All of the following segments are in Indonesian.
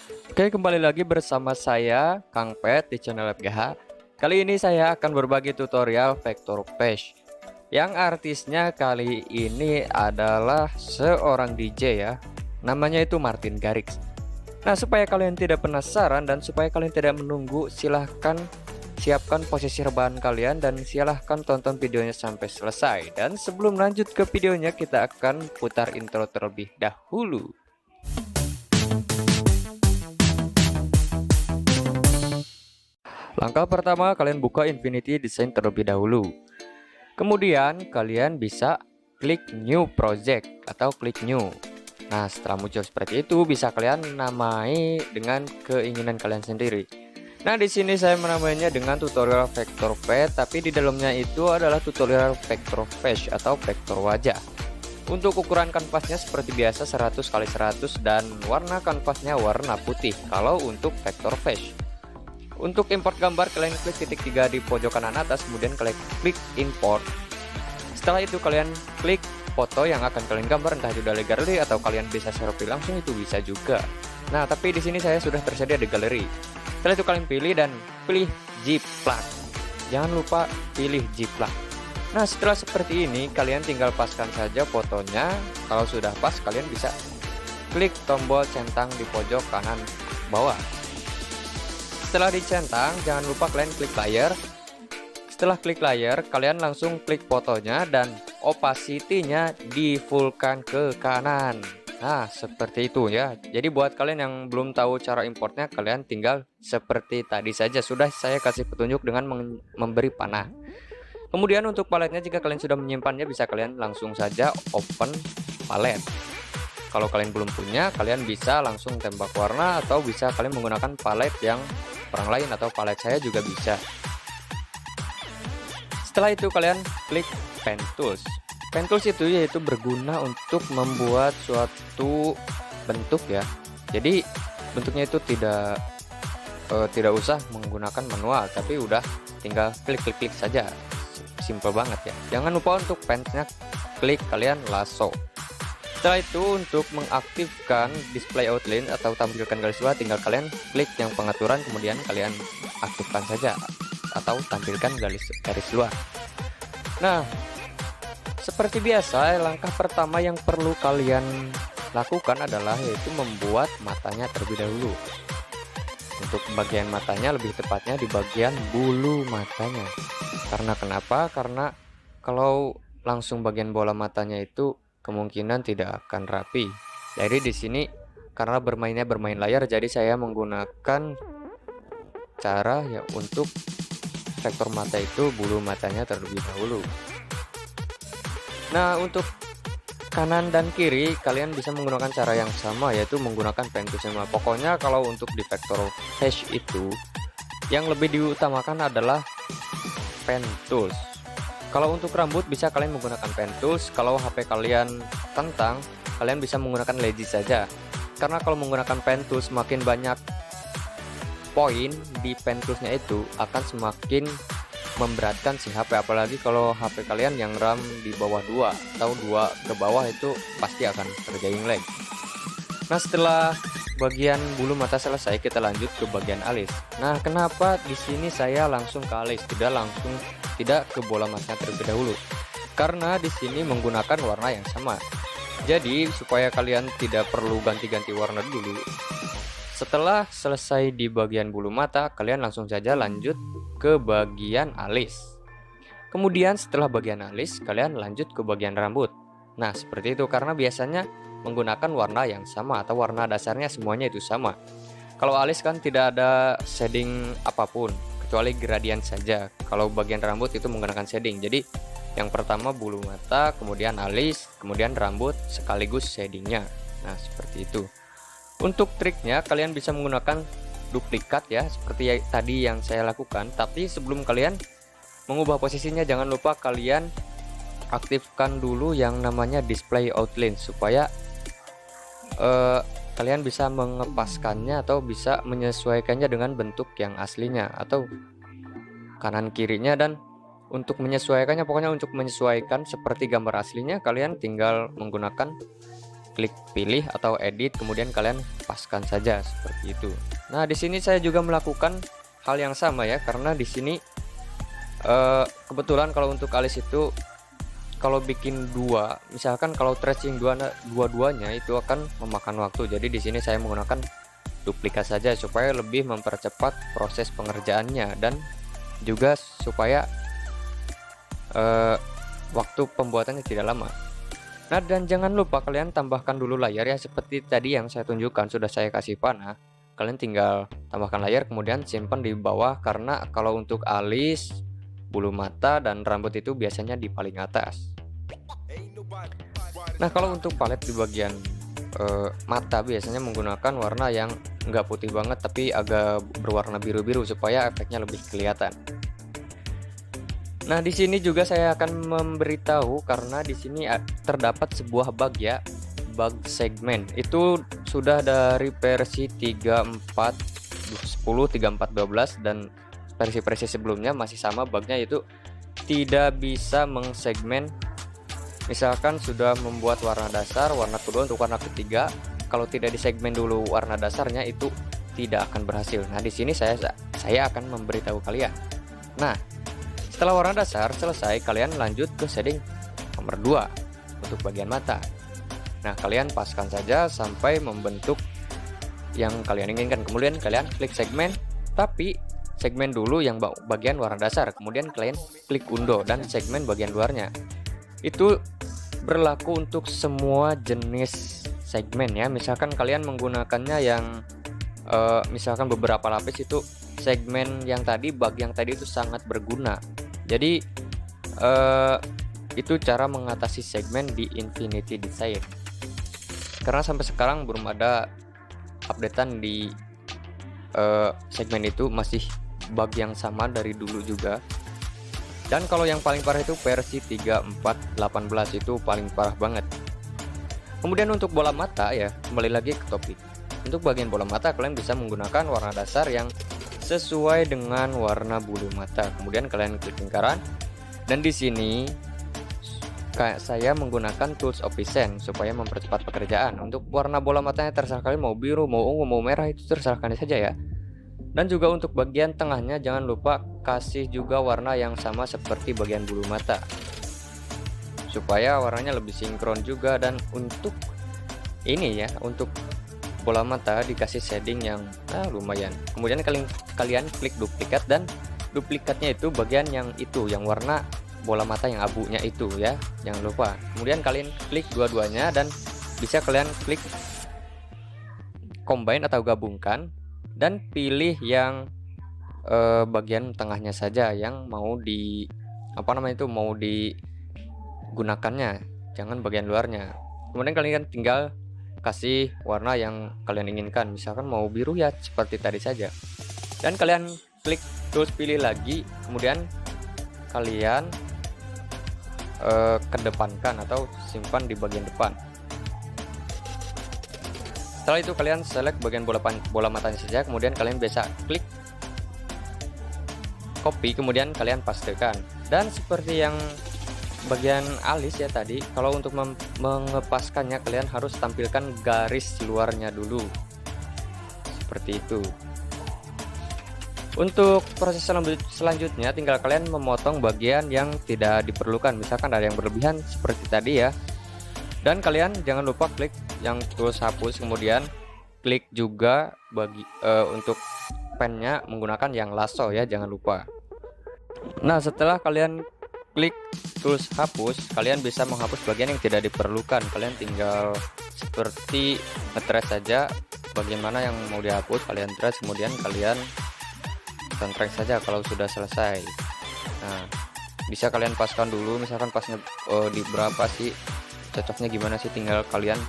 Oke, kembali lagi bersama saya Kang Pet di channel FGH. Kali ini saya akan berbagi tutorial vector mesh yang artisnya kali ini adalah seorang DJ ya. Namanya itu Martin Garrix. Nah, supaya kalian tidak penasaran dan supaya kalian tidak menunggu, silahkan siapkan posisi rebahan kalian dan silahkan tonton videonya sampai selesai. Dan sebelum lanjut ke videonya, kita akan putar intro terlebih dahulu. Langkah pertama, kalian buka Infinity Design terlebih dahulu. Kemudian kalian bisa klik New Project atau klik New. Nah, setelah muncul seperti itu, bisa kalian namai dengan keinginan kalian sendiri. Nah, di sini saya menamainya dengan tutorial vector pet, tapi di dalamnya itu adalah tutorial vector face atau vector wajah. Untuk ukuran kanvasnya seperti biasa 100 kali 100 dan warna kanvasnya warna putih kalau untuk vector face. Untuk import gambar, kalian klik titik 3 di pojok kanan atas, kemudian kalian klik import. Setelah itu kalian klik foto yang akan kalian gambar, entah itu dari galeri atau kalian bisa selfie langsung, itu bisa juga. Nah, tapi di sini saya sudah tersedia di galeri. Setelah itu kalian pilih dan pilih G-Plug. Jangan lupa pilih G-Plug. Nah, setelah seperti ini kalian tinggal paskan saja fotonya. Kalau sudah pas, kalian bisa klik tombol centang di pojok kanan bawah. Setelah dicentang, jangan lupa kalian klik layer. Setelah klik layer, kalian langsung klik fotonya dan opacity-nya di fullkan ke kanan. Nah, seperti itu ya. Jadi buat kalian yang belum tahu cara importnya, kalian tinggal seperti tadi saja. Sudah saya kasih petunjuk dengan memberi panah. Kemudian untuk paletnya, jika kalian sudah menyimpannya, bisa kalian langsung saja open palet. Kalau kalian belum punya, kalian bisa langsung tembak warna atau bisa kalian menggunakan palet yang orang lain atau palet saya juga bisa. Setelah itu kalian klik pen tools. Pen tools itu yaitu berguna untuk membuat suatu bentuk ya. Jadi bentuknya itu tidak usah menggunakan manual, tapi udah tinggal klik saja. Simple banget ya. Jangan lupa untuk pensnya klik kalian lasso. Setelah itu untuk mengaktifkan display outline atau tampilkan garis luar, tinggal kalian klik yang pengaturan, kemudian kalian aktifkan saja atau tampilkan garis luar. Nah, seperti biasa, langkah pertama yang perlu kalian lakukan adalah yaitu membuat matanya terlebih dahulu. Untuk bagian matanya, lebih tepatnya di bagian bulu matanya. Karena kenapa? Karena kalau langsung bagian bola matanya itu kemungkinan tidak akan rapi. Jadi di sini karena bermain layar, jadi saya menggunakan cara ya untuk vektor mata itu bulu matanya terlebih dahulu. Nah, untuk kanan dan kiri kalian bisa menggunakan cara yang sama, yaitu menggunakan pen tool sama. Pokoknya kalau untuk di vector hash itu yang lebih diutamakan adalah pen tools. Kalau untuk rambut bisa kalian menggunakan pen tools. Kalau HP kalian kentang, kalian bisa menggunakan lazy saja. Karena kalau menggunakan pen tools, semakin banyak poin di pen toolsnya itu akan semakin memberatkan si HP. Apalagi kalau HP kalian yang RAM di bawah 2 atau 2 ke bawah, itu pasti akan terjadi lag. Nah, setelah bagian bulu mata selesai, kita lanjut ke bagian alis. Nah, kenapa di sini saya langsung ke alis, tidak ke bola matanya terlebih dahulu? Karena di sini menggunakan warna yang sama. Jadi supaya kalian tidak perlu ganti-ganti warna dulu. Setelah selesai di bagian bulu mata, kalian langsung saja lanjut ke bagian alis. Kemudian setelah bagian alis, kalian lanjut ke bagian rambut. Nah, seperti itu karena biasanya menggunakan warna yang sama atau warna dasarnya semuanya itu sama. Kalau alis kan tidak ada shading apapun kecuali gradient saja. Kalau bagian rambut itu menggunakan shading. Jadi yang pertama bulu mata, kemudian alis, kemudian rambut sekaligus shadingnya. Nah, seperti itu. Untuk triknya kalian bisa menggunakan duplikat ya, seperti tadi yang saya lakukan. Tapi sebelum kalian mengubah posisinya, jangan lupa kalian aktifkan dulu yang namanya display outline supaya kalian bisa mengepaskannya atau bisa menyesuaikannya dengan bentuk yang aslinya atau kanan kirinya. Dan untuk menyesuaikannya, pokoknya untuk menyesuaikan seperti gambar aslinya, kalian tinggal menggunakan klik pilih atau edit, kemudian kalian paskan saja seperti itu. Nah, di sini saya juga melakukan hal yang sama ya, karena di sini kebetulan kalau untuk alis itu kalau bikin dua, misalkan kalau tracing dua-duanya itu akan memakan waktu. Jadi di sini saya menggunakan duplikat saja supaya lebih mempercepat proses pengerjaannya dan juga supaya waktu pembuatannya tidak lama. Nah, dan jangan lupa kalian tambahkan dulu layar ya, seperti tadi yang saya tunjukkan sudah saya kasih panah. Kalian tinggal tambahkan layar kemudian simpan di bawah, karena kalau untuk alis, bulu mata dan rambut itu biasanya di paling atas. Nah, kalau untuk palet di bagian mata biasanya menggunakan warna yang enggak putih banget tapi agak berwarna biru-biru supaya efeknya lebih kelihatan. Nah, di sini juga saya akan memberitahu karena di sini terdapat sebuah bug ya, bug segmen. Itu sudah dari versi 34.10, 34.12 dan versi-versi sebelumnya masih sama bugnya, yaitu tidak bisa mengsegmen. Misalkan sudah membuat warna dasar, warna kedua untuk warna ketiga, kalau tidak disegmen dulu warna dasarnya itu tidak akan berhasil. Nah, di sini saya akan memberitahu kalian. Nah, setelah warna dasar selesai, kalian lanjut ke setting nomor 2 untuk bagian mata. Nah, kalian paskan saja sampai membentuk yang kalian inginkan. Kemudian kalian klik segmen, tapi segmen dulu yang bagian warna dasar, kemudian kalian klik undo dan segmen bagian luarnya. Itu berlaku untuk semua jenis segmen ya. Misalkan kalian menggunakannya yang misalkan beberapa lapis, itu segmen yang tadi, bug yang tadi itu sangat berguna. Jadi itu cara mengatasi segmen di Infinity Design. Karena sampai sekarang belum ada updatean di segmen itu, masih bug yang sama dari dulu juga. Dan kalau yang paling parah itu versi 34.18, itu paling parah banget. Kemudian untuk bola mata ya, kembali lagi ke topik. Untuk bagian bola mata kalian bisa menggunakan warna dasar yang sesuai dengan warna bulu mata. Kemudian kalian klik lingkaran, dan di sini kayak saya menggunakan tools of Vision supaya mempercepat pekerjaan. Untuk warna bola matanya terserah kalian mau biru, mau ungu, mau merah, itu terserah kalian saja ya. Dan juga untuk bagian tengahnya jangan lupa kasih juga warna yang sama seperti bagian bulu mata supaya warnanya lebih sinkron juga. Dan untuk ini ya, untuk bola mata dikasih shading yang lumayan. Kemudian kalian klik duplikat, dan duplikatnya itu bagian yang itu, yang warna bola mata yang abunya itu ya, jangan lupa. Kemudian kalian klik dua-duanya dan bisa kalian klik combine atau gabungkan, dan pilih yang bagian tengahnya saja yang mau mau digunakannya, jangan bagian luarnya. Kemudian kalian tinggal kasih warna yang kalian inginkan, misalkan mau biru ya seperti tadi saja, dan kalian klik terus pilih lagi, kemudian kalian kedepankan atau simpan di bagian depan. Setelah itu kalian select bagian bola matanya saja, kemudian kalian bisa klik copy, kemudian kalian pastekan. Dan seperti yang bagian alis ya tadi, kalau untuk mengepaskannya kalian harus tampilkan garis luarnya dulu seperti itu. Untuk proses selanjutnya tinggal kalian memotong bagian yang tidak diperlukan, misalkan ada yang berlebihan seperti tadi ya. Dan kalian jangan lupa klik yang tools hapus, kemudian klik juga untuk pennya menggunakan yang lasso ya, jangan lupa. Nah, setelah kalian klik tools hapus, kalian bisa menghapus bagian yang tidak diperlukan. Kalian tinggal seperti nge-trace saja bagian mana yang mau dihapus, kalian trace, kemudian kalian contract saja kalau sudah selesai. Nah, bisa kalian paskan dulu, misalkan pasnya di berapa sih, cocoknya gimana sih, tinggal kalian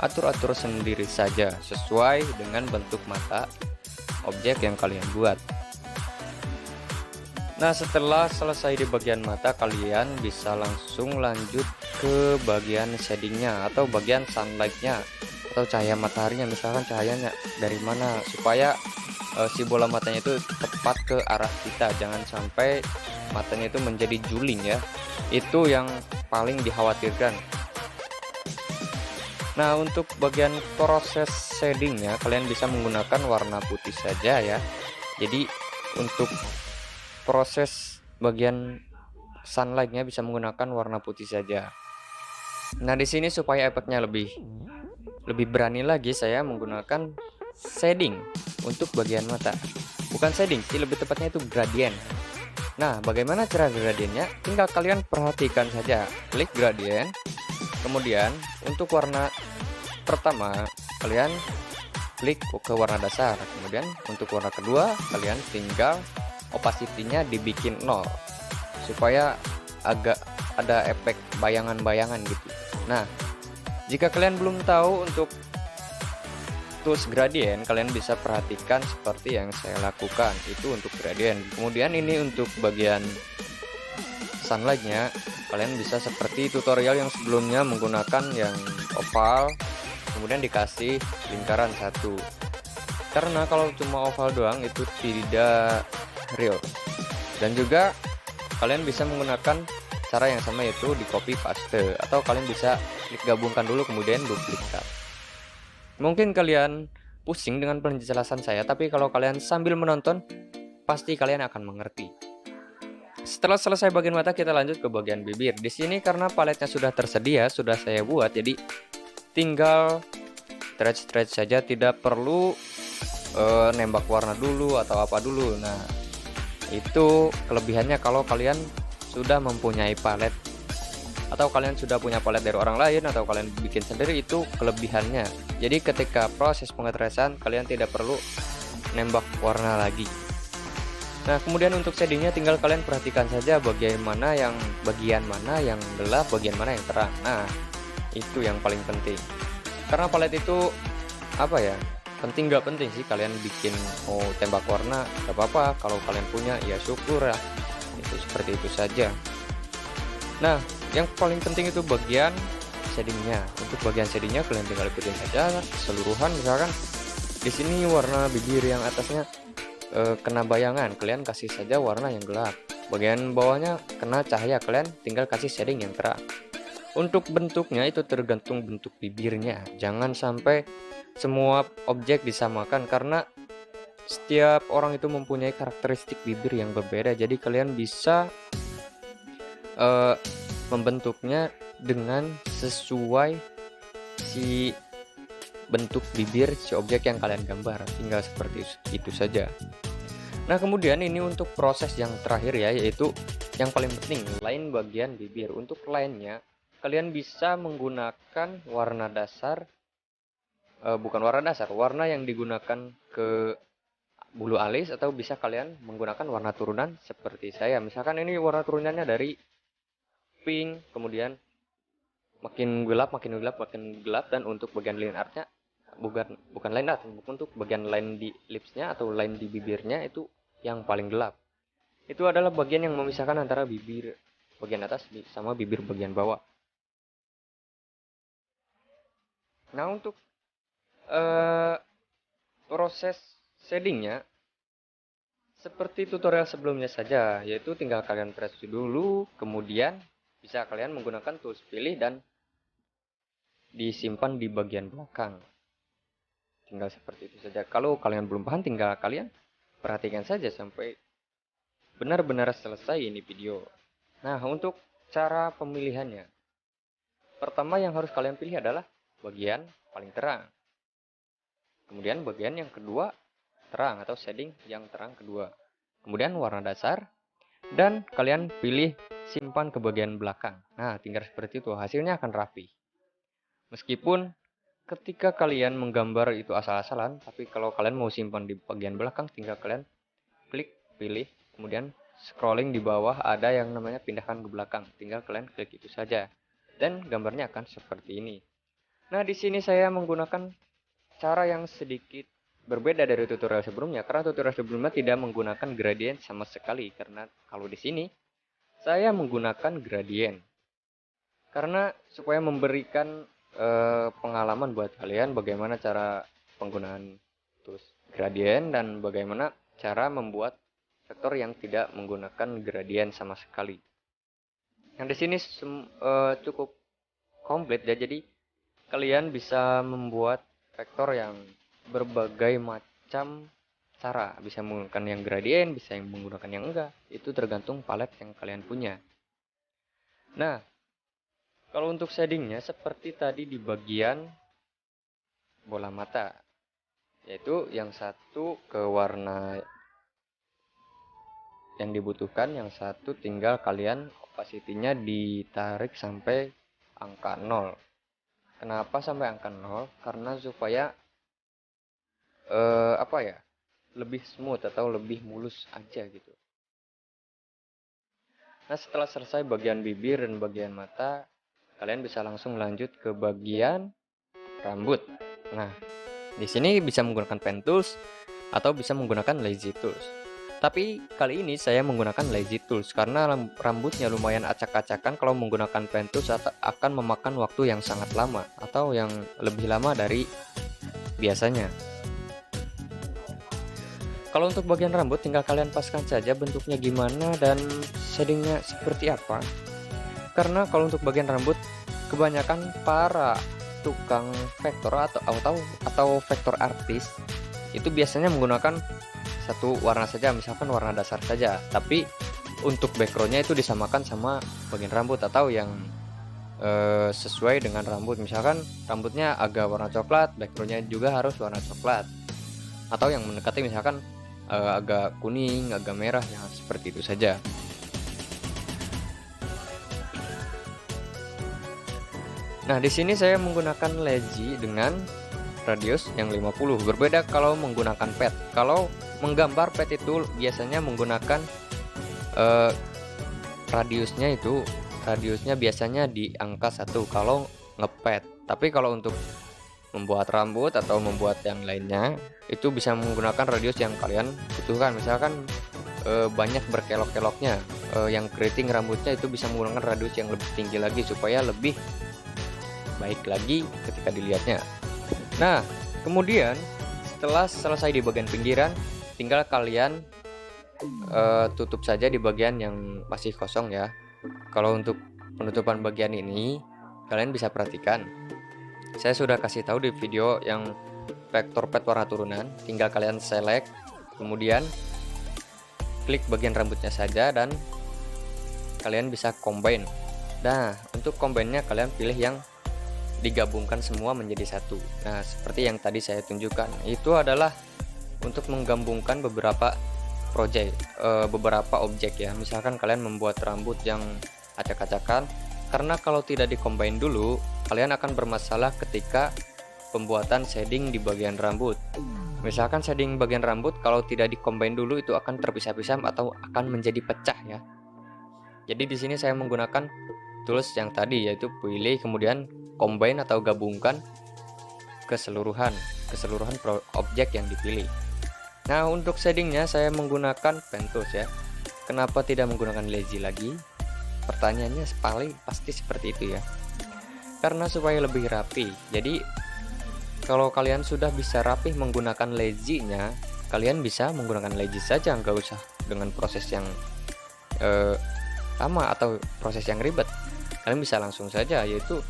atur-atur sendiri saja sesuai dengan bentuk mata objek yang kalian buat. Nah, setelah selesai di bagian mata, kalian bisa langsung lanjut ke bagian shadingnya atau bagian sunlightnya atau cahaya mataharinya, misalkan cahayanya dari mana supaya si bola matanya itu tepat ke arah kita, jangan sampai matanya itu menjadi juling ya, itu yang paling dikhawatirkan. Nah, untuk bagian proses shadingnya kalian bisa menggunakan warna putih saja ya. Jadi untuk proses bagian sunlightnya bisa menggunakan warna putih saja. Nah, di sini supaya efeknya lebih berani lagi, saya menggunakan shading untuk bagian mata. Bukan shading sih, lebih tepatnya itu gradient. Nah, bagaimana cara gradiennya? Tinggal kalian perhatikan saja. Klik gradient. Kemudian untuk warna pertama kalian klik ke warna dasar. Kemudian untuk warna kedua kalian tinggal opacity-nya dibikin 0 supaya agak ada efek bayangan-bayangan gitu. Nah, jika kalian belum tahu untuk tools gradient, kalian bisa perhatikan seperti yang saya lakukan itu untuk gradient. Kemudian ini untuk bagian sunlightnya, kalian bisa seperti tutorial yang sebelumnya menggunakan yang oval, kemudian dikasih lingkaran satu. Karena kalau cuma oval doang itu tidak real. Dan juga kalian bisa menggunakan cara yang sama, yaitu di copy paste, atau kalian bisa klik gabungkan dulu kemudian duplikat. Mungkin kalian pusing dengan penjelasan saya, tapi kalau kalian sambil menonton pasti kalian akan mengerti. Setelah selesai bagian mata, kita lanjut ke bagian bibir. Di sini karena paletnya sudah tersedia, sudah saya buat, jadi tinggal stretch saja, tidak perlu nembak warna dulu atau apa dulu. Nah, itu kelebihannya kalau kalian sudah mempunyai palet, atau kalian sudah punya palet dari orang lain, atau kalian bikin sendiri, itu kelebihannya. Jadi ketika proses pengetresan kalian tidak perlu nembak warna lagi. Nah, kemudian untuk shadingnya tinggal kalian perhatikan saja bagian mana yang gelap, bagian mana yang terang. Nah, itu yang paling penting. Karena palet itu apa ya? Penting nggak penting sih kalian bikin mau tembak warna, nggak apa-apa. Kalau kalian punya ya syukur ya. Itu seperti itu saja. Nah, yang paling penting itu bagian shadingnya. Untuk bagian shadingnya kalian tinggal ikutin saja keseluruhan. Misalkan di sini warna bibir yang atasnya kena bayangan, kalian kasih saja warna yang gelap. Bagian bawahnya kena cahaya, kalian tinggal kasih shading yang terang. Untuk bentuknya itu tergantung bentuk bibirnya. Jangan sampai semua objek disamakan, karena setiap orang itu mempunyai karakteristik bibir yang berbeda. Jadi kalian bisa membentuknya dengan sesuai si bentuk bibir si objek yang kalian gambar. Tinggal seperti itu saja. Nah, kemudian ini untuk proses yang terakhir ya, yaitu yang paling penting, line bagian bibir. Untuk line-nya kalian bisa menggunakan warna dasar, bukan warna dasar, warna yang digunakan ke bulu alis, atau bisa kalian menggunakan warna turunan seperti saya. Misalkan ini warna turunannya dari pink, kemudian makin gelap, dan untuk bagian line artnya bukan line art, untuk bagian line di lipsnya atau line di bibirnya itu yang paling gelap. Itu adalah bagian yang memisahkan antara bibir bagian atas sama bibir bagian bawah. Nah, untuk proses shadingnya seperti tutorial sebelumnya saja, yaitu tinggal kalian press dulu, kemudian bisa kalian menggunakan tools pilih dan disimpan di bagian belakang. Tinggal seperti itu saja. Kalau kalian belum paham, tinggal kalian perhatikan saja sampai benar-benar selesai ini video. Nah, untuk cara pemilihannya, pertama yang harus kalian pilih adalah bagian paling terang. Kemudian bagian yang kedua terang atau shading yang terang kedua. Kemudian warna dasar, dan kalian pilih simpan ke bagian belakang. Nah, tinggal seperti itu, hasilnya akan rapi. Meskipun ketika kalian menggambar itu asal-asalan, tapi kalau kalian mau simpan di bagian belakang, tinggal kalian klik pilih, kemudian scrolling di bawah ada yang namanya pindahkan ke belakang. Tinggal kalian klik itu saja, dan gambarnya akan seperti ini. Nah, di sini saya menggunakan cara yang sedikit berbeda dari tutorial sebelumnya, karena tutorial sebelumnya tidak menggunakan gradient sama sekali. Karena kalau di sini saya menggunakan gradient karena supaya memberikan pengalaman buat kalian bagaimana cara penggunaan tools gradient dan bagaimana cara membuat vektor yang tidak menggunakan gradient sama sekali. Yang di sini cukup komplit ya, jadi kalian bisa membuat vektor yang berbagai macam cara, bisa menggunakan yang gradien, bisa yang menggunakan yang enggak, itu tergantung palet yang kalian punya. Nah, kalau untuk shadingnya seperti tadi di bagian bola mata, yaitu yang satu ke warna yang dibutuhkan, yang satu tinggal kalian opacity-nya ditarik sampai angka 0. Kenapa sampai angka 0? Karena supaya lebih smooth atau lebih mulus aja gitu. Nah, setelah selesai bagian bibir dan bagian mata, kalian bisa langsung lanjut ke bagian rambut. Nah, di sini bisa menggunakan pen tools atau bisa menggunakan lazy tools. Tapi kali ini saya menggunakan lazy tools karena rambutnya lumayan acak-acakan. Kalau menggunakan pen tools akan memakan waktu yang sangat lama atau yang lebih lama dari biasanya. Kalau untuk bagian rambut tinggal kalian paskan saja bentuknya gimana dan shadingnya seperti apa. Karena kalau untuk bagian rambut kebanyakan para tukang vektor atau vektor artis itu biasanya menggunakan satu warna saja, misalkan warna dasar saja, tapi untuk backgroundnya itu disamakan sama bagian rambut atau yang sesuai dengan rambut. Misalkan rambutnya agak warna coklat, backgroundnya juga harus warna coklat, atau yang mendekati misalkan agak kuning, agak merah, ya seperti itu saja. Nah, di sini saya menggunakan lazy dengan radius yang 50. Berbeda kalau menggunakan pet. Kalau menggambar pet itu biasanya menggunakan radiusnya biasanya di angka 1 kalau ngepet. Tapi kalau untuk membuat rambut atau membuat yang lainnya itu bisa menggunakan radius yang kalian butuhkan. Misalkan banyak berkelok-keloknya, yang keriting rambutnya itu bisa menggunakan radius yang lebih tinggi lagi supaya lebih baik lagi ketika dilihatnya. Nah, kemudian setelah selesai di bagian pinggiran, tinggal kalian tutup saja di bagian yang masih kosong ya. Kalau untuk penutupan bagian ini, kalian bisa perhatikan. Saya sudah kasih tahu di video yang vektor pet warna turunan. Tinggal kalian select, kemudian klik bagian rambutnya saja dan kalian bisa combine. Nah, untuk combine-nya kalian pilih yang digabungkan semua menjadi satu. Nah, seperti yang tadi saya tunjukkan, itu adalah untuk menggabungkan beberapa objek ya. Misalkan kalian membuat rambut yang acak-acakan, karena kalau tidak dikombin dulu, kalian akan bermasalah ketika pembuatan shading di bagian rambut. Misalkan shading bagian rambut kalau tidak dikombin dulu itu akan terpisah-pisah atau akan menjadi pecah ya. Jadi di sini saya menggunakan tools yang tadi, yaitu pilih kemudian combine atau gabungkan keseluruhan objek yang dipilih. Nah, untuk shadingnya saya menggunakan pen tools ya. Kenapa tidak menggunakan lazy lagi? Pertanyaannya pasti seperti itu ya. Karena supaya lebih rapi. Jadi kalau kalian sudah bisa rapi menggunakan lazy-nya, kalian bisa menggunakan lazy saja, nggak usah dengan proses yang lama atau proses yang ribet. Kalian bisa langsung saja, yaitu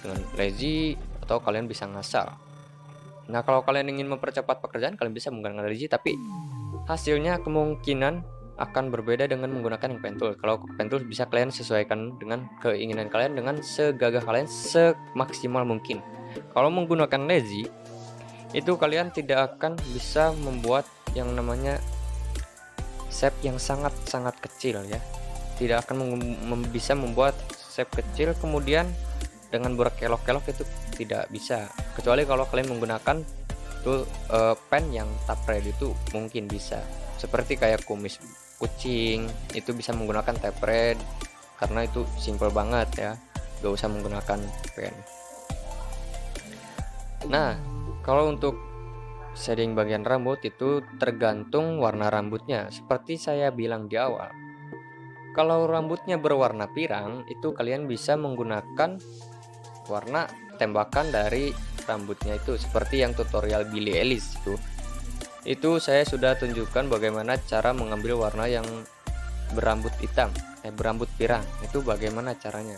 dengan lazy atau kalian bisa ngasal. Nah, kalau kalian ingin mempercepat pekerjaan, kalian bisa menggunakan lazy, tapi hasilnya kemungkinan akan berbeda dengan menggunakan yang pen tool. Kalau pen tool bisa kalian sesuaikan dengan keinginan kalian dengan segagah kalian semaksimal mungkin. Kalau menggunakan lazy itu kalian tidak akan bisa membuat yang namanya shape yang sangat kecil ya. Tidak akan bisa membuat shape kecil kemudian dengan berkelok-kelok, itu tidak bisa. Kecuali kalau kalian menggunakan tool pen yang tape itu mungkin bisa. Seperti kayak kumis kucing itu bisa menggunakan tape karena itu simple banget ya, gak usah menggunakan pen. Nah, kalau untuk shading bagian rambut itu tergantung warna rambutnya. Seperti saya bilang di awal, kalau rambutnya berwarna pirang itu kalian bisa menggunakan warna tembakan dari rambutnya itu, seperti yang tutorial Billie Eilish itu saya sudah tunjukkan bagaimana cara mengambil warna yang berambut hitam, berambut pirang, itu bagaimana caranya.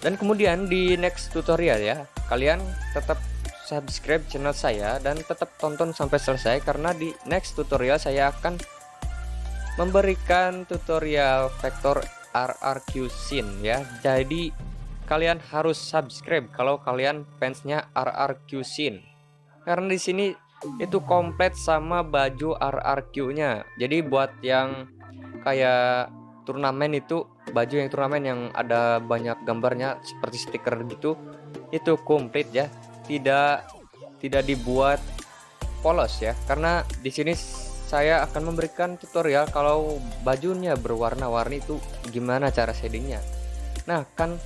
Dan kemudian di next tutorial ya, kalian tetap subscribe channel saya dan tetap tonton sampai selesai, karena di next tutorial saya akan memberikan tutorial vektor RRQ scene ya. Jadi kalian harus subscribe kalau kalian fansnya RRQ scene, karena di sini itu komplit sama baju RRQ-nya. Jadi buat yang kayak turnamen itu, baju yang turnamen yang ada banyak gambarnya seperti stiker gitu, itu komplit ya, tidak dibuat polos ya, karena di sini saya akan memberikan tutorial kalau bajunya berwarna-warni itu gimana cara shadingnya. Nah kan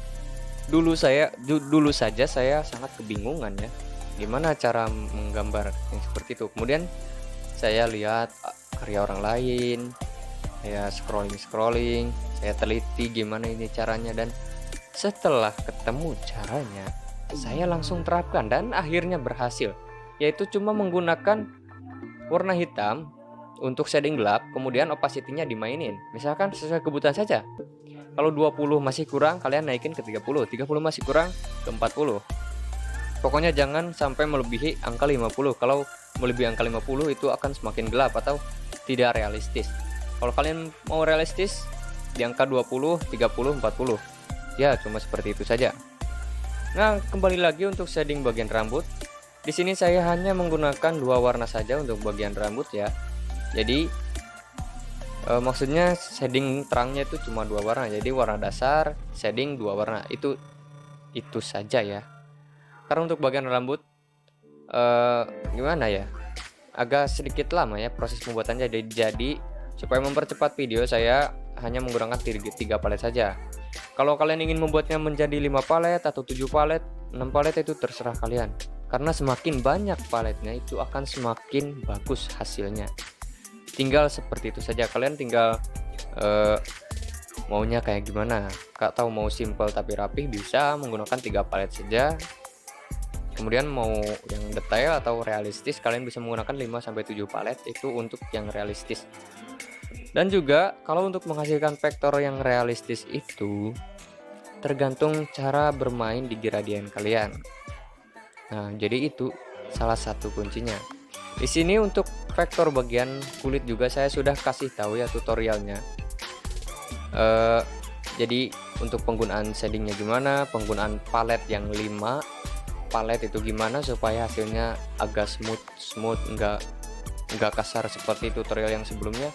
dulu saja saya sangat kebingungan ya, gimana cara menggambar yang seperti itu. Kemudian saya lihat karya orang lain, saya scrolling, saya teliti gimana ini caranya, dan setelah ketemu caranya saya langsung terapkan dan akhirnya berhasil, yaitu cuma menggunakan warna hitam untuk shading gelap, kemudian opacity-nya dimainin misalkan sesuai kebutuhan saja. Kalau 20 masih kurang, kalian naikin ke 30 masih kurang ke 40. Pokoknya jangan sampai melebihi angka 50. Kalau melebihi angka 50 itu akan semakin gelap atau tidak realistis. Kalau kalian mau realistis di angka 20, 30, 40. Ya, cuma seperti itu saja. Nah, kembali lagi untuk shading bagian rambut. Di sini saya hanya menggunakan 2 warna saja untuk bagian rambut ya. Jadi maksudnya shading terangnya itu cuma 2 warna. Jadi warna dasar, shading 2 warna. Itu saja ya. Karena untuk bagian rambut gimana ya? Agak sedikit lama ya proses pembuatannya. Jadi supaya mempercepat video, saya hanya menggunakan 3 palet saja. Kalau kalian ingin membuatnya menjadi 5 palet atau 7 palet, 6 palet itu terserah kalian. Karena semakin banyak paletnya itu akan semakin bagus hasilnya. Tinggal seperti itu saja, kalian tinggal maunya kayak gimana. Kak tahu mau simple tapi rapih, bisa menggunakan 3 palet saja. Kemudian mau yang detail atau realistis, kalian bisa menggunakan 5-7 palet, itu untuk yang realistis. Dan juga kalau untuk menghasilkan vektor yang realistis itu tergantung cara bermain di gradien kalian. Nah, jadi itu salah satu kuncinya. Di sini untuk vektor bagian kulit juga saya sudah kasih tahu ya tutorialnya. Jadi untuk penggunaan shadingnya gimana, penggunaan palet yang 5 palet itu gimana supaya hasilnya agak smooth, enggak kasar seperti tutorial yang sebelumnya.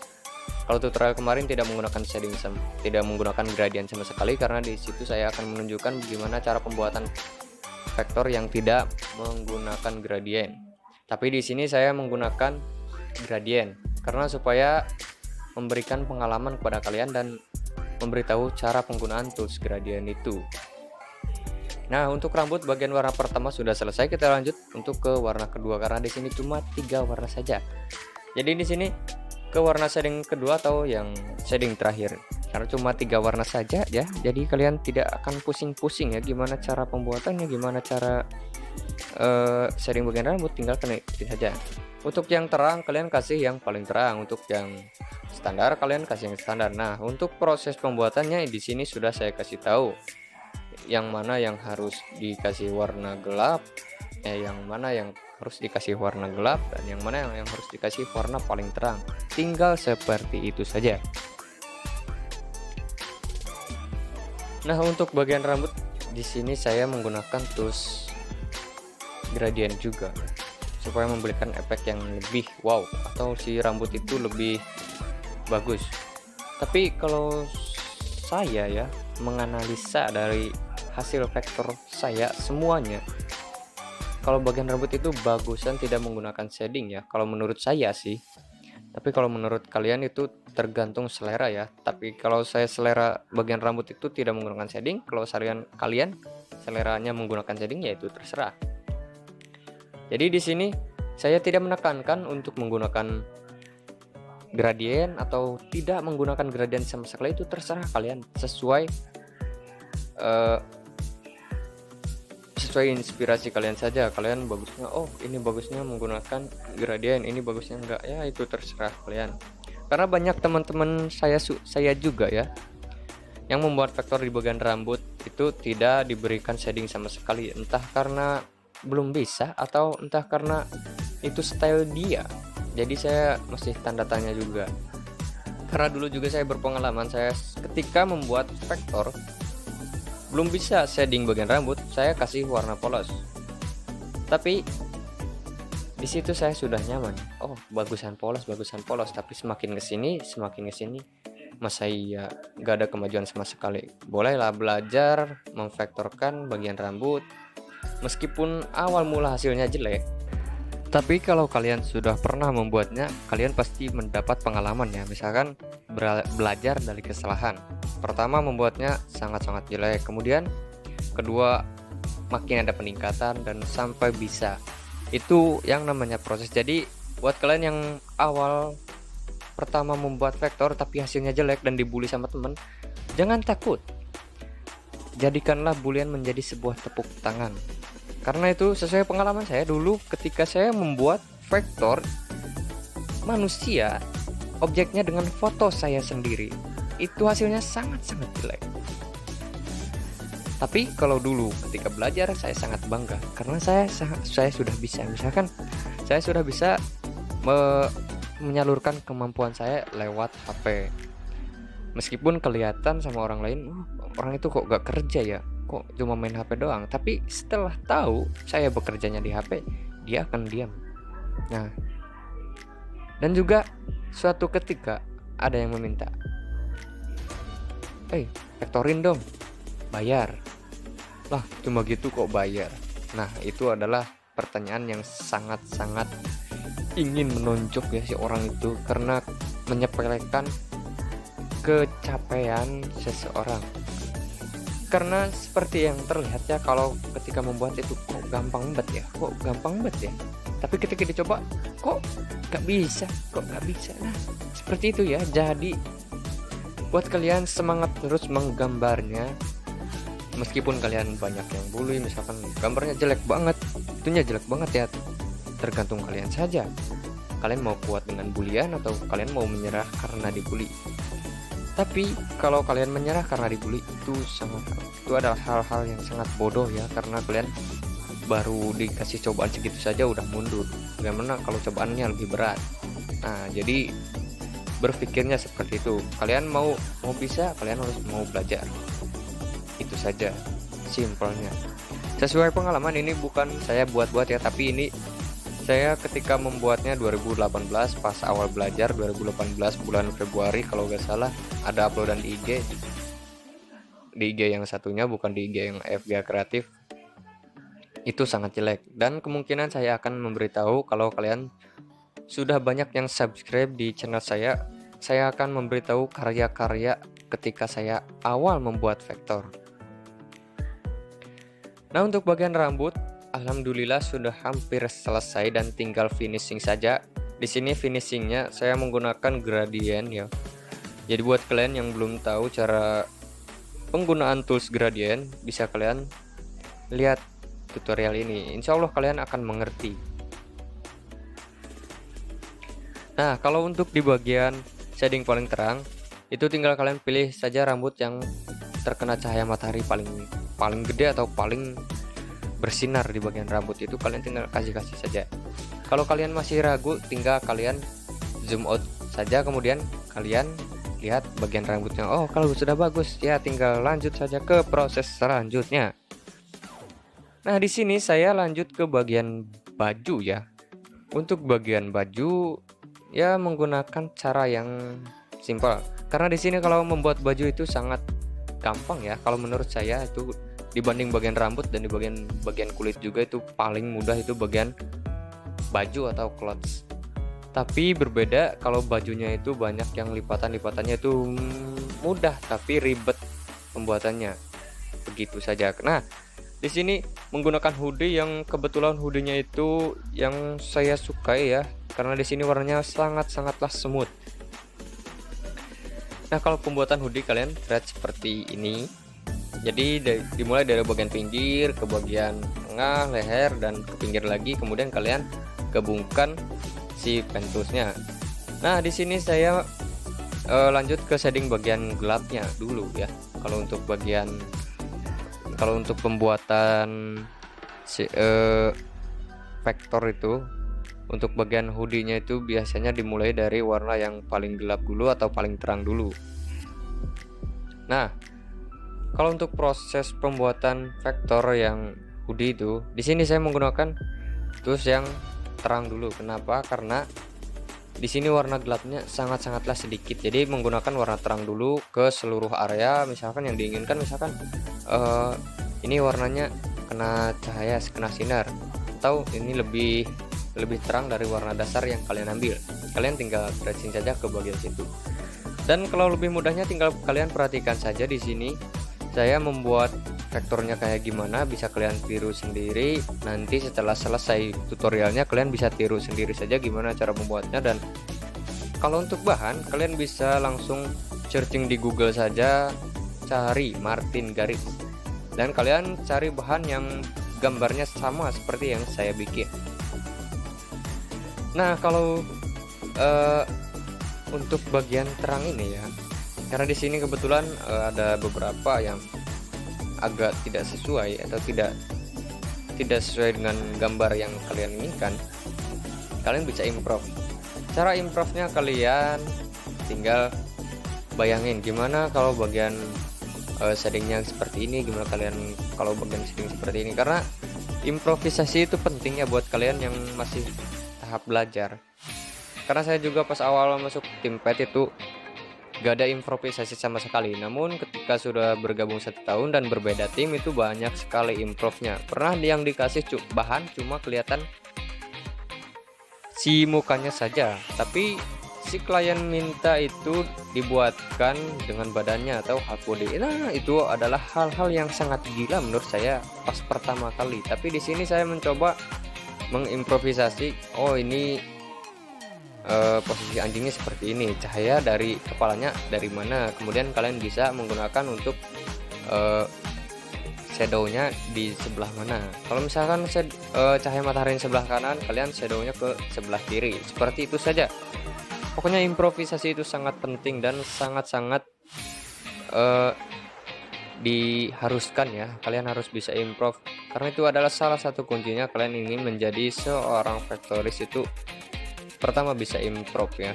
Kalau tutorial kemarin tidak menggunakan shading tidak menggunakan gradient sama sekali, karena di situ saya akan menunjukkan bagaimana cara pembuatan vektor yang tidak menggunakan gradient. Tapi di sini saya menggunakan gradient karena supaya memberikan pengalaman kepada kalian dan memberitahu cara penggunaan tools gradient itu. Nah, untuk rambut bagian warna pertama sudah selesai, kita lanjut untuk ke warna kedua karena di sini cuma 3 warna saja. Jadi di sini ke warna shading kedua atau yang shading terakhir, karena cuma 3 warna saja ya, jadi kalian tidak akan pusing-pusing ya gimana cara pembuatannya, gimana cara shading bagian rambut, tinggal ikuti saja. Untuk yang terang kalian kasih yang paling terang, untuk yang standar kalian kasih yang standar. Nah, untuk proses pembuatannya di sini sudah saya kasih tahu yang mana yang harus dikasih warna gelap, yang mana yang harus dikasih warna gelap, dan yang mana yang harus dikasih warna paling terang. Tinggal seperti itu saja. Nah, untuk bagian rambut di sini saya menggunakan tools gradient juga supaya memberikan efek yang lebih wow atau si rambut itu lebih bagus. Tapi kalau saya ya menganalisa dari hasil vektor saya semuanya, kalau bagian rambut itu bagusan tidak menggunakan shading ya, kalau menurut saya sih. Tapi kalau menurut kalian itu tergantung selera ya. Tapi kalau saya selera bagian rambut itu tidak menggunakan shading, kalau kalian seleranya menggunakan shading ya itu terserah. Jadi di sini saya tidak menekankan untuk menggunakan gradient atau tidak menggunakan gradient sama sekali, itu terserah kalian, sesuai inspirasi kalian saja. Kalian bagusnya ini bagusnya menggunakan gradient, ini bagusnya enggak, ya itu terserah kalian. Karena banyak teman-teman saya juga ya yang membuat vektor di bagian rambut itu tidak diberikan shading sama sekali, entah karena belum bisa atau entah karena itu style dia. Jadi saya masih tanda tanya juga, karena dulu juga saya berpengalaman, saya ketika membuat vektor belum bisa shading bagian rambut, saya kasih warna polos, tapi di situ saya sudah nyaman, oh bagusan polos, tapi semakin kesini masa iya gak ada kemajuan sama sekali. Bolehlah belajar memvektorkan bagian rambut meskipun awal mula hasilnya jelek, tapi kalau kalian sudah pernah membuatnya, kalian pasti mendapat pengalaman ya. Misalkan belajar dari kesalahan. Pertama membuatnya sangat-sangat jelek, kemudian kedua makin ada peningkatan dan sampai bisa. Itu yang namanya proses. Jadi buat kalian yang awal pertama membuat vektor tapi hasilnya jelek dan dibully sama temen, jangan takut. Jadikanlah bulian menjadi sebuah tepuk tangan. Karena itu sesuai pengalaman saya dulu ketika saya membuat vektor manusia, objeknya dengan foto saya sendiri, itu hasilnya sangat-sangat jelek. Tapi kalau dulu ketika belajar saya sangat bangga karena saya sudah bisa, misalkan saya sudah bisa menyalurkan kemampuan saya lewat HP. Meskipun kelihatan sama orang lain, orang itu kok gak kerja ya, kok cuma main HP doang. Tapi setelah tahu saya bekerjanya di HP, dia akan diam. Nah, dan juga suatu ketika ada yang meminta, vektorin dong, bayar. Lah cuma gitu kok bayar? Nah itu adalah pertanyaan yang sangat-sangat ingin menonjok ya si orang itu, karena menyepelekan kecapean seseorang. Karena seperti yang terlihat ya, kalau ketika membuat itu kok gampang banget ya, tapi ketika dicoba kok gak bisa. Nah seperti itu ya. Jadi buat kalian semangat terus menggambarnya, meskipun kalian banyak yang bully, misalkan gambarnya jelek banget, itunya jelek banget ya, tergantung kalian saja. Kalian mau kuat dengan bulian atau kalian mau menyerah karena dibully. Tapi kalau kalian menyerah karena dibully, itu adalah hal-hal yang sangat bodoh ya, karena kalian baru dikasih cobaan segitu saja udah mundur. Bagaimana kalau cobaannya lebih berat? Nah jadi berpikirnya seperti itu. Kalian mau bisa, kalian harus mau belajar. Itu saja simpelnya. Sesuai pengalaman, ini bukan saya buat-buat ya, tapi ini saya ketika membuatnya 2018 pas awal belajar, 2018 bulan Februari kalau gak salah, ada uploadan di IG yang satunya, bukan di IG yang FG Kreatif. Itu sangat jelek, dan kemungkinan saya akan memberitahu kalau kalian sudah banyak yang subscribe di channel saya akan memberitahu karya-karya ketika saya awal membuat vektor. Nah untuk bagian rambut, alhamdulillah sudah hampir selesai dan tinggal finishing saja. Di sini finishingnya saya menggunakan gradient ya. Jadi buat kalian yang belum tahu cara penggunaan tools gradient, bisa kalian lihat tutorial ini. Insya Allah kalian akan mengerti. Nah kalau untuk di bagian shading paling terang, itu tinggal kalian pilih saja rambut yang terkena cahaya matahari paling gede atau paling bersinar di bagian rambut, itu kalian tinggal kasih saja. Kalau kalian masih ragu, tinggal kalian zoom out saja, kemudian kalian lihat bagian rambutnya. Oh kalau sudah bagus ya, tinggal lanjut saja ke proses selanjutnya. Nah di sini saya lanjut ke bagian baju ya. Untuk bagian baju ya menggunakan cara yang simpel, karena di sini kalau membuat baju itu sangat gampang ya. Kalau menurut saya itu dibanding bagian rambut dan di bagian kulit juga, itu paling mudah itu bagian baju atau clothes. Tapi berbeda kalau bajunya itu banyak yang lipatannya itu mudah tapi ribet pembuatannya. Begitu saja. Nah di sini menggunakan hoodie yang kebetulan hoodie-nya itu yang saya sukai ya, karena di sini warnanya sangatlah smooth. Nah kalau pembuatan hoodie kalian thread seperti ini. Jadi dimulai dari bagian pinggir ke bagian tengah, leher, dan ke pinggir lagi, kemudian kalian gabungkan si pentusnya. Nah di sini saya lanjut ke shading bagian gelapnya dulu ya. kalau untuk pembuatan vektor itu, untuk bagian hoodie-nya itu biasanya dimulai dari warna yang paling gelap dulu atau paling terang dulu. Nah, kalau untuk proses pembuatan vektor yang hoodie itu, di sini saya menggunakan tools yang terang dulu. Kenapa? Karena di sini warna gelapnya sangat-sangatlah sedikit. Jadi menggunakan warna terang dulu ke seluruh area. Misalkan yang diinginkan, misalkan ini warnanya kena cahaya, kena sinar, atau ini lebih terang dari warna dasar yang kalian ambil. Kalian tinggal tracing saja ke bagian situ. Dan kalau lebih mudahnya tinggal kalian perhatikan saja di sini. Saya membuat vektornya kayak gimana, bisa kalian tiru sendiri. Nanti setelah selesai tutorialnya kalian bisa tiru sendiri saja gimana cara membuatnya. Dan kalau untuk bahan, kalian bisa langsung searching di Google saja, cari Martin Garrix, dan kalian cari bahan yang gambarnya sama seperti yang saya bikin. Nah, kalau untuk bagian terang ini ya, karena di sini kebetulan ada beberapa yang agak tidak sesuai atau tidak sesuai dengan gambar yang kalian inginkan, kalian bisa improve. Cara improve-nya kalian tinggal bayangin gimana kalau bagian shadingnya seperti ini, gimana kalian kalau bagian shading seperti ini. Karena improvisasi itu pentingnya buat kalian yang masih tahap belajar. Karena saya juga pas awal masuk Thinkpad itu gak ada improvisasi sama sekali. Namun ketika sudah bergabung 1 tahun dan berbeda tim, itu banyak sekali improve-nya. Pernah yang dikasih bahan cuma kelihatan si mukanya saja, tapi si klien minta itu dibuatkan dengan badannya atau half body. Nah, itu adalah hal-hal yang sangat gila menurut saya pas pertama kali. Tapi di sini saya mencoba mengimprovisasi. Oh, ini posisi anjingnya seperti ini, cahaya dari kepalanya dari mana, kemudian kalian bisa menggunakan untuk shadownya di sebelah mana. Kalau misalkan cahaya matahari sebelah kanan, kalian shadownya ke sebelah kiri, seperti itu saja. Pokoknya improvisasi itu sangat penting dan sangat-sangat diharuskan ya. Kalian harus bisa improve, karena itu adalah salah satu kuncinya kalian ingin menjadi seorang vektoris. Itu pertama bisa improve ya,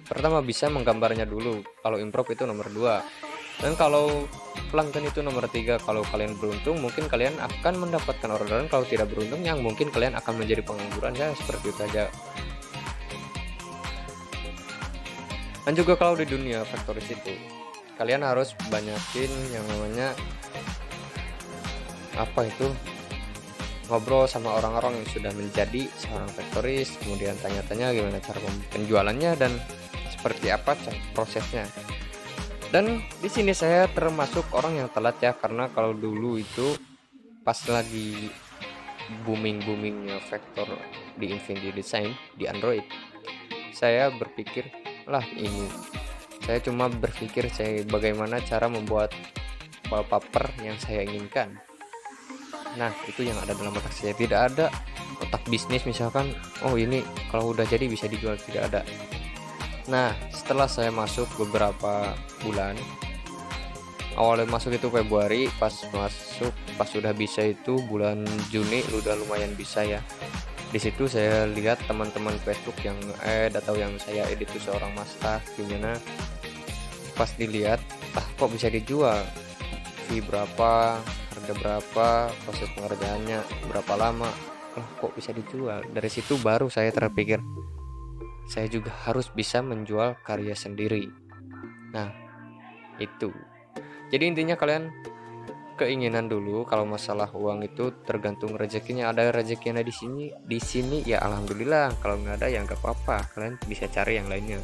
pertama bisa menggambarnya dulu. Kalau improve itu nomor 2, dan kalau pelanggan itu nomor 3. Kalau kalian beruntung mungkin kalian akan mendapatkan orderan, kalau tidak beruntung yang mungkin kalian akan menjadi pengangguran ya, seperti itu saja. Dan juga kalau di dunia vektoris itu kalian harus banyakin yang namanya apa itu, ngobrol sama orang-orang yang sudah menjadi seorang vektoris, kemudian tanya-tanya gimana cara penjualannya dan seperti apa prosesnya. Dan di sini saya termasuk orang yang telat ya, karena kalau dulu itu pas lagi boomingnya vektor di Infinity Design di Android, saya berpikir saya cuma berpikir bagaimana cara membuat wallpaper yang saya inginkan. Nah, itu yang ada dalam otak saya, tidak ada otak bisnis misalkan, oh ini kalau udah jadi bisa dijual, tidak ada. Nah, setelah saya masuk beberapa bulan, awalnya masuk itu Februari, pas sudah bisa itu bulan Juni udah lumayan bisa ya. Di situ saya lihat teman-teman Facebook yang atau yang saya edit itu seorang master gimana, pas dilihat kok bisa dijual, fee berapa, harga berapa, proses pengerjaannya berapa lama, kok bisa dijual. Dari situ baru saya terpikir saya juga harus bisa menjual karya sendiri. Nah, itu jadi intinya kalian keinginan dulu. Kalau masalah uang itu tergantung rezekinya. Ada rezekinya di sini ya alhamdulillah, kalau nggak ada ya nggak apa-apa, kalian bisa cari yang lainnya.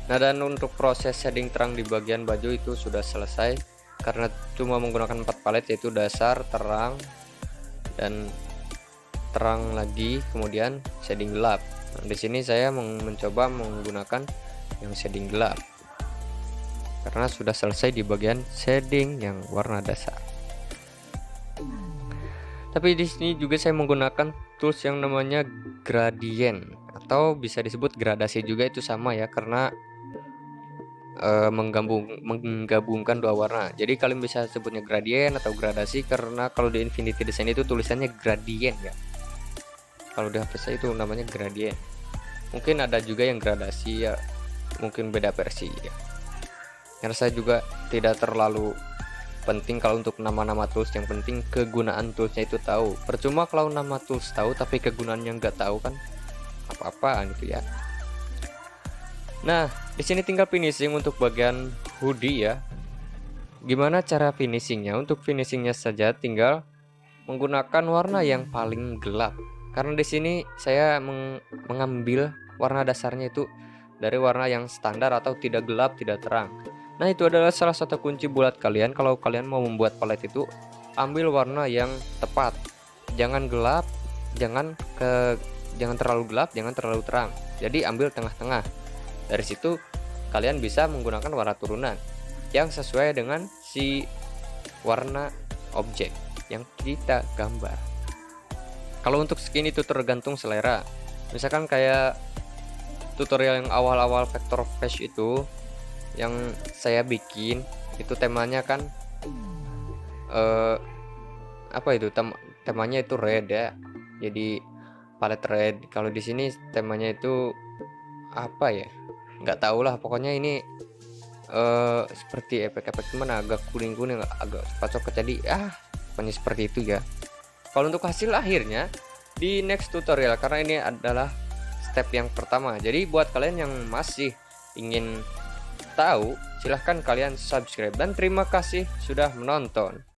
Nah, dan untuk proses shading terang di bagian baju itu sudah selesai, karena cuma menggunakan 4 palet, yaitu dasar, terang, dan terang lagi, kemudian shading gelap. Nah, di sini saya mencoba menggunakan yang shading gelap karena sudah selesai di bagian shading yang warna dasar. Tapi di sini juga saya menggunakan tools yang namanya gradient, atau bisa disebut gradasi juga, itu sama ya, karena menggabungkan dua warna. Jadi kalian bisa sebutnya gradien atau gradasi, karena kalau di Infinity Design itu tulisannya gradien ya. Kalau di HP saya itu namanya gradien. Mungkin ada juga yang gradasi ya, mungkin beda versi ya. Yang saya juga tidak terlalu penting kalau untuk nama-nama tools, yang penting kegunaan toolsnya itu tahu. Percuma kalau nama tools tahu tapi kegunaannya nggak tahu kan apa-apaan itu ya. Nah, di sini tinggal finishing untuk bagian hoodie ya. Gimana cara finishingnya? Untuk finishingnya saja tinggal menggunakan warna yang paling gelap. Karena di sini saya mengambil warna dasarnya itu dari warna yang standar atau tidak gelap, tidak terang. Nah, itu adalah salah satu kunci buat kalian kalau kalian mau membuat palet itu, ambil warna yang tepat. Jangan gelap, jangan terlalu gelap, jangan terlalu terang. Jadi ambil tengah-tengah. Dari situ kalian bisa menggunakan warna turunan yang sesuai dengan si warna objek yang kita gambar. Kalau untuk skin itu tergantung selera. Misalkan kayak tutorial yang awal-awal vector flash itu yang saya bikin, itu temanya kan apa itu temanya itu red ya. Jadi palet red. Kalau di sini temanya itu apa ya? Nggak tahu lah, pokoknya ini seperti efek-efek teman agak kuning-kuning, agak coklat, jadi pokoknya seperti itu ya. Kalau untuk hasil akhirnya di next tutorial, karena ini adalah step yang pertama. Jadi buat kalian yang masih ingin tahu, silahkan kalian subscribe, dan terima kasih sudah menonton.